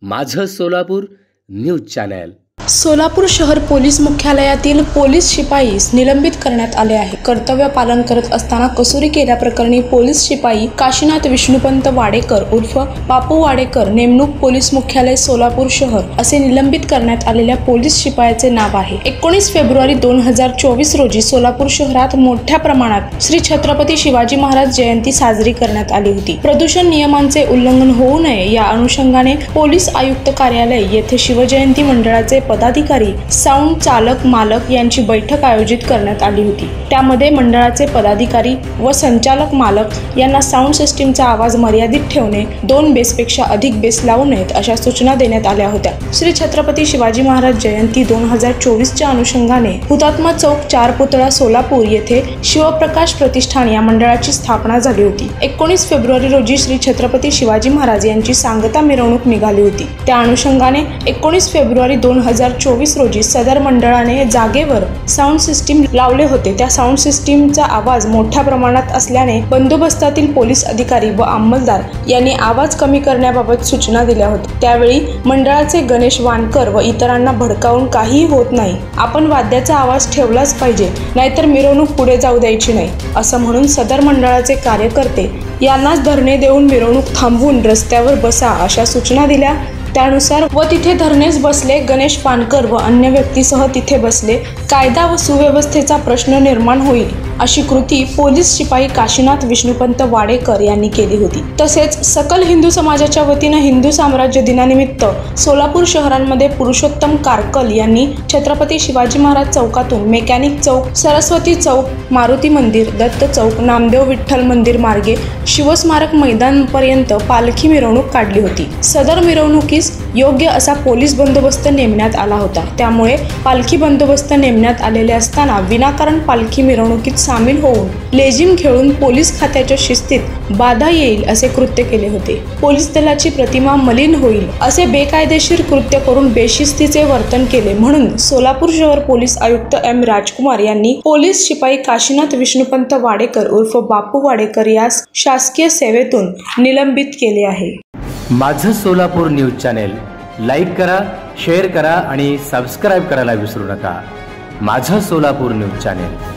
माझं Solapur news channel. Solapur शहर police मुख्यालयातील पोलीस शिपाई निलंबित करण्यात आले आहे। कर्तव्य पालन करत असताना कसुरी केल्याप्रकरणी पोलीस शिपाई काशीनाथ विष्णुपंत वाडेकर उर्फ बापू वाडेकर नेमणूक पोलीस मुख्यालय सोलापूर शहर असे निलंबित करण्यात आलेल्या पोलीस शिपायाचे नाव आहे। 19 फेब्रुवारी 2024 रोजी सोलापूर शहरात मोठ्या प्रमाणात श्री छत्रपती शिवाजी महाराज जयंती साजरी करण्यात आली होती। प्रदूषण नियमांचे उल्लंघन होऊ नये या अनुषंगाने पोलीस आयुक्त कार्यालय येथे शिवजयंती मंडळाचे पदाधिकारी, साऊंड चालक मालक यांची बैठक आयोजित करण्यात आली होती। त्यामध्ये मंडळाचे पदाधिकारी व संचालक मालक यांना साऊंड सिस्टीमचा आवाज मर्यादित ठेवणे, 2 बेसपेक्षा अधिक बेस लावू नयेत अशा सूचना देण्यात आल्या होत्या। श्री छत्रपती शिवाजी महाराज जयंती 2024च्या अनुषंगाने हुतात्मा चौक 4 पुतळा सोलापूर येथे शिवप्रकाश प्रतिष्ठान या मंडळाची स्थापना झाली होती। 19 फेब्रुवारी रोजी श्री छत्रपती शिवाजी महाराज यांची सांगता मिरवणूक निघाली होती। त्या अनुषंगाने 19 फेब्रुवारी 2024 रोजी सदर मंडळाने जागेवर साऊंड सिस्टीम लावले होते। त्या साऊंड सिस्टीमचा आवाज मोठ्या प्रमाणात असल्याने बंदोबस्तातील पोलीस अधिकारी व अंमलदार यांनी आवाज कमी करण्याबाबत सूचना दिल्या होत्या। त्यावेळी मंडळाचे गणेश वानकर व इतरांना भडकावून काहीही होत नाही, आपण वाद्याचा आवाज ठेवलाच पाहिजे, नाहीतर मिरवणूक पुढे जाऊ द्यायची नाही असं म्हणून सदर मंडळाचे कार्यकर्ते यांनाच धरणे देऊन मिरवणूक थांबवून रस्त्यावर बसा अशा सूचना दिल्या। त्यानुसार व तिथे धरणेस बसले। गणेश पानकर व अन्य व्यक्तीसह तिथे बसले। कायदा व सुव्यवस्थेचा प्रश्न निर्माण होईल अशी कृती पोलीस शिपाई काशीनाथ विष्णुपंत वाडेकर यांनी केली होती। तसेच सकल हिंदू समाजाच्या वतीने हिंदू साम्राज्य दिनानिमित्त सोलापूर शहरांमध्ये पुरुषोत्तम कारकल यांनी छत्रपती शिवाजी महाराज चौकातून मेकॅनिक चौक, सरस्वती चौक, मारुती मंदिर, दत्त चौक, नामदेव विठ्ठल मंदिर मार्गे शिवस्मारक मैदान पर्यंत पालखी मिरवणूक काढली होती। सदर मिरवणुकीस योग्य असा पोलीस बंदोबस्त नेमण्यात आला होता। त्यामुळे पालखी बंदोबस्त नेमण्यात आलेले असताना विनाकारण पालखी मिरवणुकीत सामील होऊन लेझिम खेळून पोलीस खात्याच्या शिस्तीत बाधा येईल असे कृत्य केले होते। पोलीस दलाची प्रतिमा मलिन होईल असे बेकायदेशीर कृत्य करून बेशिस्तीचे वर्तन केले म्हणून सोलापूर शहर पोलीस आयुक्त एम राजकुमार यांनी पोलीस शिपाई काशीनाथ विष्णुपंत वाडेकर उर्फ बापू वाडेकर यास शासकीय सेवेतून निलंबित केले आहे। माझं सोलापूर न्यूज चॅनल लाईक करा, शेअर करा आणि सबस्क्राईब करायला विसरू नका। माझं सोलापूर न्यूज चॅनल।